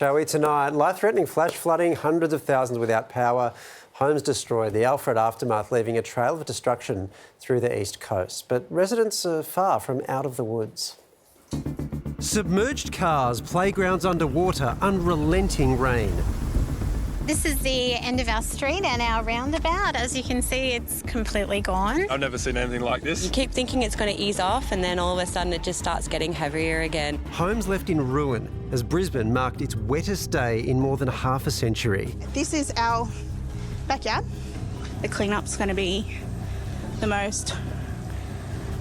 Shall we tonight? Life-threatening flash flooding, hundreds of thousands without power, homes destroyed, the Alfred aftermath leaving a trail of destruction through the east coast. But residents are far from out of the woods. Submerged cars, playgrounds underwater, unrelenting rain. This is the end of our street and our roundabout. As you can see, it's completely gone. I've never seen anything like this. You keep thinking it's going to ease off and then all of a sudden it just starts getting heavier again. Homes left in ruin as Brisbane marked its wettest day in more than half a century. This is our backyard. The clean-up's going to be the most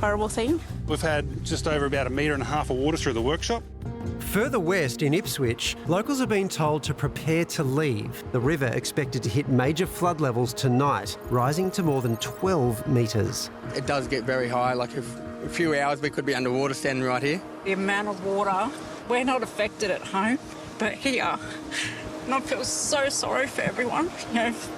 horrible thing. We've had just over about 1.5 metres of water through the workshop. Further west in Ipswich, locals are being told to prepare to leave. The river expected to hit major flood levels tonight, rising to more than 12 metres. It does get very high, like if a few hours we could be underwater standing right here. The amount of water, we're not affected at home, but here, and I feel so sorry for everyone,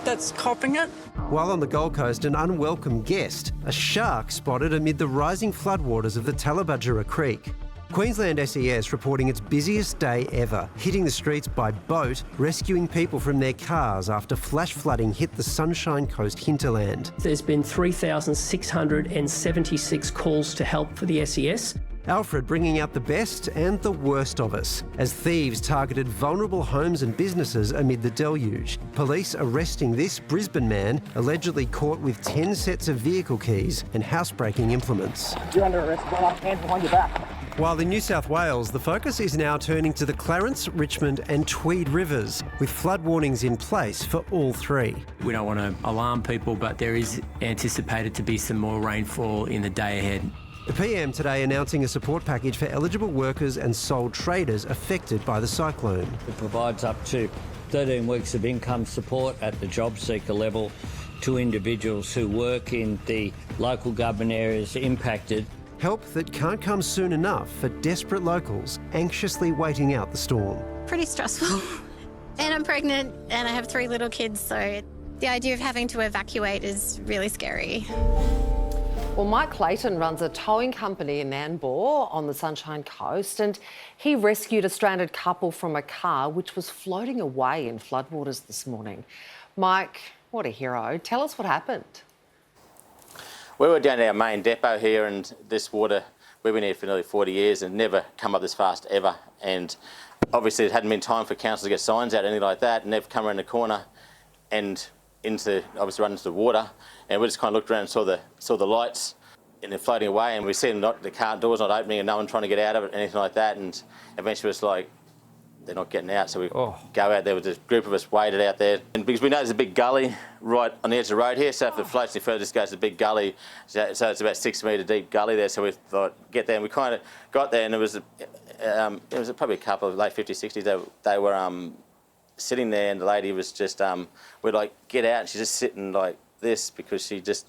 that's copping it. While on the Gold Coast, an unwelcome guest, a shark spotted amid the rising floodwaters of the Tallabudgera Creek. Queensland SES reporting its busiest day ever, hitting the streets by boat, rescuing people from their cars after flash flooding hit the Sunshine Coast hinterland. There's been 3,676 calls to help for the SES. Alfred bringing out the best and the worst of us, as thieves targeted vulnerable homes and businesses amid the deluge. Police arresting this Brisbane man, allegedly caught with 10 sets of vehicle keys and housebreaking implements. You're under arrest, hands behind your back. While in New South Wales, the focus is now turning to the Clarence, Richmond and Tweed rivers, with flood warnings in place for all three. We don't want to alarm people, but there is anticipated to be some more rainfall in the day ahead. The PM today announcing a support package for eligible workers and sole traders affected by the cyclone. It provides up to 13 weeks of income support at the job seeker level to individuals who work in the local government areas impacted. Help that can't come soon enough for desperate locals anxiously waiting out the storm. Pretty stressful. And I'm pregnant and I have 3 little kids, so the idea of having to evacuate is really scary. Well, Mike Clayton runs a towing company in Nambour on the Sunshine Coast, and he rescued a stranded couple from a car which was floating away in floodwaters this morning. Mike, what a hero. Tell us what happened. We were down at our main depot here, and this water, we've been here for nearly 40 years and never come up this fast ever. And obviously it hadn't been time for council to get signs out or anything like that, and they've come around the corner and obviously run into the water. And we just kind of looked around and saw the lights and they're floating away, and we see them the car doors not opening and no one trying to get out of it, anything like that. And eventually it's like, they're not getting out, so we go out there with a group of us waited out there. And because we know there's a big gully right on the edge of the road here, so if it floats any further, this goes to the big gully. So it's about 6 metre deep gully there, so we thought, get there. And we kind of got there, and it was probably a couple of late 50s, 60s. They were sitting there, and the lady was just, we're like, get out, and she's just sitting like this because she just,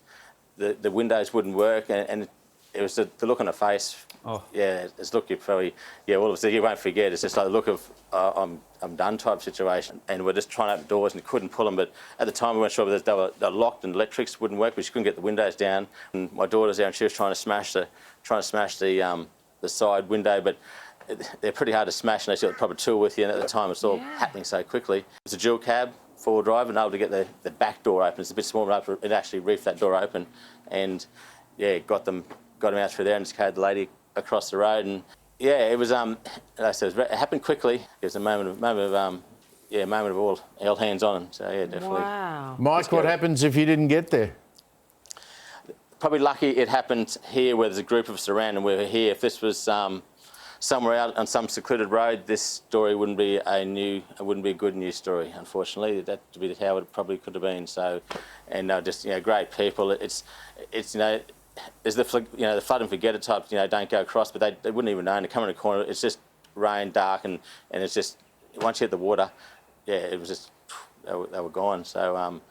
the windows wouldn't work, and it was the look on her face. Oh. Yeah, it's look you probably, all of us, you won't forget. It's just like the look of I'm done type situation. And we're just trying to open doors and couldn't pull them. But at the time we weren't sure whether they were locked and electrics wouldn't work, but she couldn't get the windows down. And my daughter's there and she was trying to smash the side window, but they're pretty hard to smash unless you've got the proper tool with you. And at the time it's all happening so quickly. It's a dual cab, 4-wheel drive, and able to get the back door open. It's a bit small, but it actually reefed that door open. And got them out through there and just carried the lady across the road. And it was like I said, it happened quickly. It was a moment of all hands on them. So definitely. Wow. Mike, what happens if you didn't get there? Probably lucky it happened here where there's a group of us around and we were here. If this was somewhere out on some secluded road, this story wouldn't be a good news story, unfortunately. That would be how it probably could have been. So, and just great people. It's there's the flood and forget it type, don't go across, but they wouldn't even know. And to come in a corner, it's just rain, dark, and it's just, once you hit the water, it was just, they were gone. So,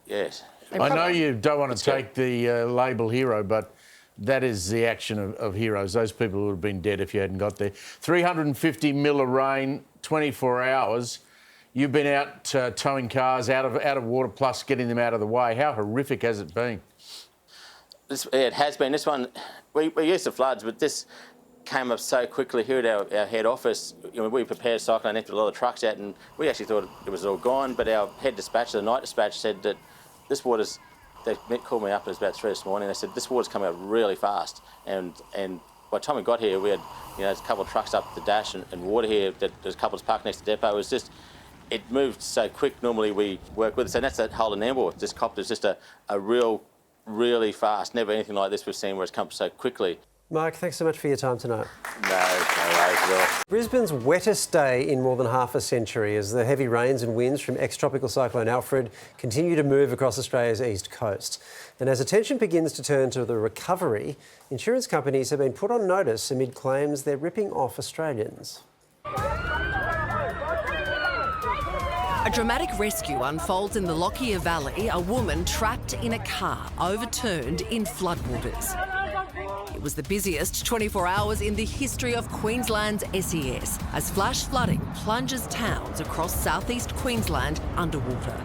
yes. I know you don't want to take the label hero, but that is the action of heroes. Those people would have been dead if you hadn't got there. 350 mil of rain, 24 hours. You've been out towing cars out of water, plus getting them out of the way. How horrific has it been? It has been. This one, we're used to floods, but this came up so quickly here at our head office. We prepared Cyclone, emptied a lot of trucks out, and we actually thought it was all gone, but our head dispatcher, the night dispatch, said that this water's, they called me up, it was about 3 this morning, they said this water's coming out really fast, and by the time we got here, we had a couple of trucks up the dash and water here. There's a couple of parked next to the depot. It was just, it moved so quick. Normally we work with it, and that's that whole Nambour. This copter's just a really fast. Never anything like this we've seen where it's come so quickly. Mike, thanks so much for your time tonight. No worries, Will. Brisbane's wettest day in more than half a century as the heavy rains and winds from ex-tropical Cyclone Alfred continue to move across Australia's east coast. And as attention begins to turn to the recovery, insurance companies have been put on notice amid claims they're ripping off Australians. A dramatic rescue unfolds in the Lockyer Valley, a woman trapped in a car overturned in floodwaters. It was the busiest 24 hours in the history of Queensland's SES as flash flooding plunges towns across southeast Queensland underwater.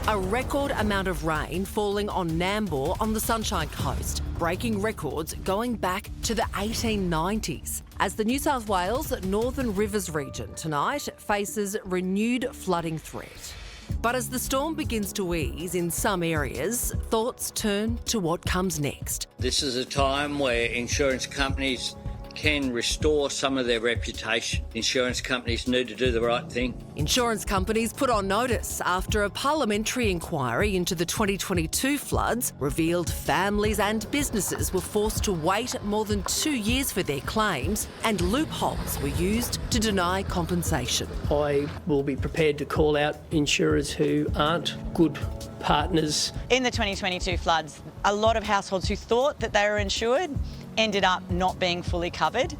A record amount of rain falling on Nambour on the Sunshine Coast, breaking records going back to the 1890s. As the New South Wales Northern Rivers region tonight faces renewed flooding threat. But as the storm begins to ease in some areas, thoughts turn to what comes next. This is a time where insurance companies can restore some of their reputation. Insurance companies need to do the right thing. Insurance companies put on notice after a parliamentary inquiry into the 2022 floods revealed families and businesses were forced to wait more than 2 years for their claims and loopholes were used to deny compensation. I will be prepared to call out insurers who aren't good partners. In the 2022 floods, a lot of households who thought that they were insured ended up not being fully covered.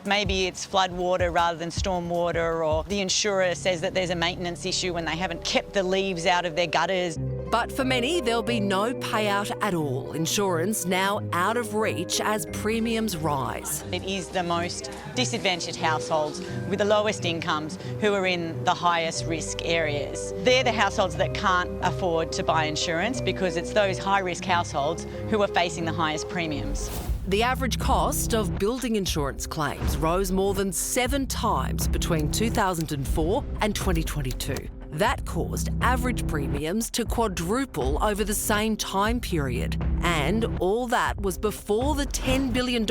Maybe it's flood water rather than storm water, or the insurer says that there's a maintenance issue when they haven't kept the leaves out of their gutters. But for many, there'll be no payout at all. Insurance now out of reach as premiums rise. It is the most disadvantaged households with the lowest incomes who are in the highest risk areas. They're the households that can't afford to buy insurance because it's those high-risk households who are facing the highest premiums. The average cost of building insurance claims rose more than 7 times between 2004 and 2022. That caused average premiums to quadruple over the same time period. And all that was before the $10 billion in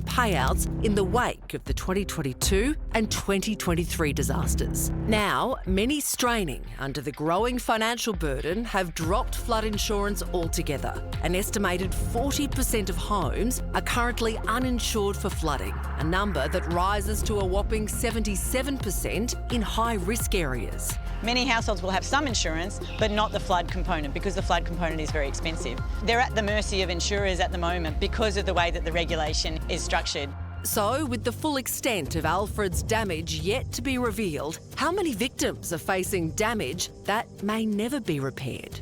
payouts in the wake of the 2022 and 2023 disasters. Now, many straining under the growing financial burden have dropped flood insurance altogether. An estimated 40% of homes are currently uninsured for flooding, a number that rises to a whopping 77% in high-risk areas. Many households will have some insurance, but not the flood component because the flood component is very expensive. They're at the mercy of insurers at the moment because of the way that the regulation is structured. So, with the full extent of Alfred's damage yet to be revealed, how many victims are facing damage that may never be repaired?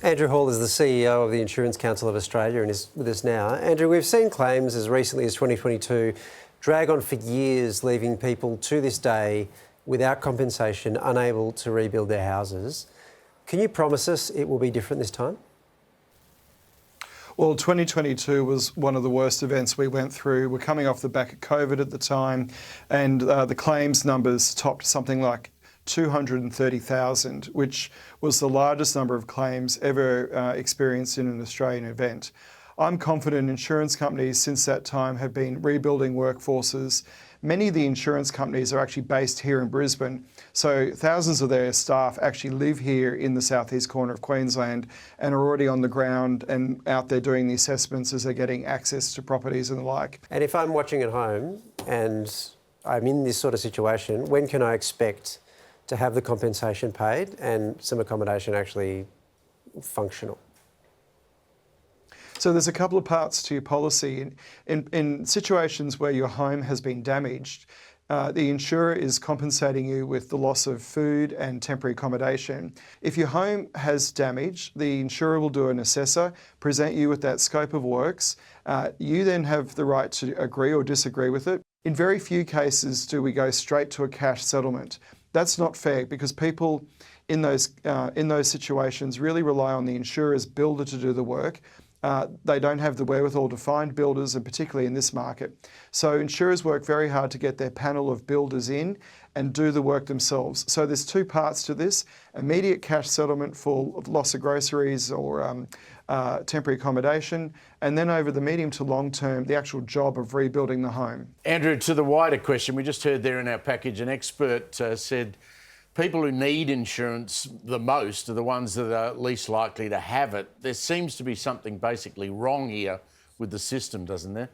Andrew Hall is the CEO of the Insurance Council of Australia and is with us now. Andrew, we've seen claims as recently as 2022 drag on for years, leaving people to this day without compensation, unable to rebuild their houses. Can you promise us it will be different this time? Well, 2022 was one of the worst events we went through. We're coming off the back of COVID at the time, and the claims numbers topped something like 230,000, which was the largest number of claims ever experienced in an Australian event. I'm confident insurance companies since that time have been rebuilding workforces. Many of the insurance companies are actually based here in Brisbane, so thousands of their staff actually live here in the southeast corner of Queensland and are already on the ground and out there doing the assessments as they're getting access to properties and the like. And if I'm watching at home and I'm in this sort of situation, when can I expect to have the compensation paid and some accommodation actually functional? So there's a couple of parts to your policy. In situations where your home has been damaged, the insurer is compensating you with the loss of food and temporary accommodation. If your home has damage, the insurer will do an assessor, present you with that scope of works. You then have the right to agree or disagree with it. In very few cases do we go straight to a cash settlement. That's not fair because people in those situations really rely on the insurer's builder to do the work. they don't have the wherewithal to find builders, and particularly in this market. So insurers work very hard to get their panel of builders in and do the work themselves. So there's two parts to this: immediate cash settlement for loss of groceries or temporary accommodation, and then over the medium to long term, the actual job of rebuilding the home. Andrew, to the wider question, we just heard there in our package, an expert said people who need insurance the most are the ones that are least likely to have it. There seems to be something basically wrong here with the system, doesn't there?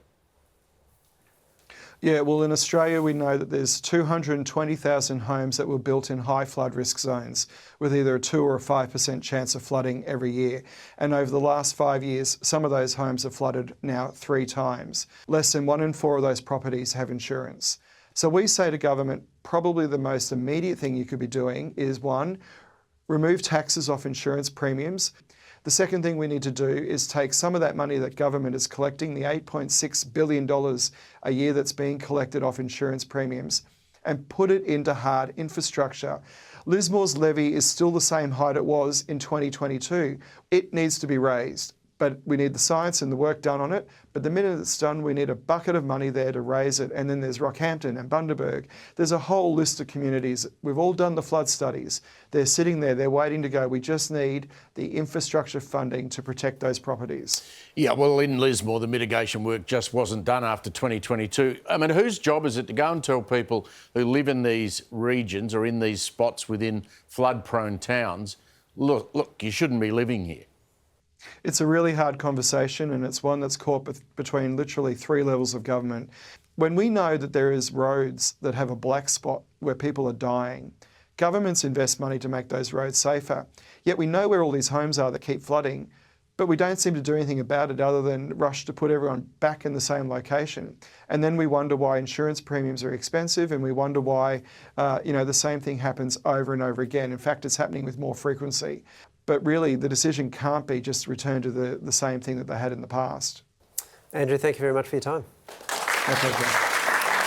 Yeah, well, in Australia, we know that there's 220,000 homes that were built in high flood risk zones with either a 2 or a 5% chance of flooding every year. And over the last 5 years, some of those homes have flooded now 3 times. Less than 1 in 4 of those properties have insurance. So we say to government, probably the most immediate thing you could be doing is, 1, remove taxes off insurance premiums. The second thing we need to do is take some of that money that government is collecting, the $8.6 billion a year that's being collected off insurance premiums, and put it into hard infrastructure. Lismore's levy is still the same height it was in 2022. It needs to be raised, but we need the science and the work done on it. But the minute it's done, we need a bucket of money there to raise it. And then there's Rockhampton and Bundaberg. There's a whole list of communities. We've all done the flood studies. They're sitting there, they're waiting to go. We just need the infrastructure funding to protect those properties. Yeah, well, in Lismore, the mitigation work just wasn't done after 2022. I mean, whose job is it to go and tell people who live in these regions or in these spots within flood-prone towns, look, you shouldn't be living here? It's a really hard conversation, and it's one that's caught between literally 3 levels of government. When we know that there is roads that have a black spot where people are dying, governments invest money to make those roads safer. Yet we know where all these homes are that keep flooding, but we don't seem to do anything about it other than rush to put everyone back in the same location. And then we wonder why insurance premiums are expensive, and we wonder why the same thing happens over and over again. In fact, it's happening with more frequency. But really, the decision can't be just return to the same thing that they had in the past. Andrew, thank you very much for your time. My pleasure.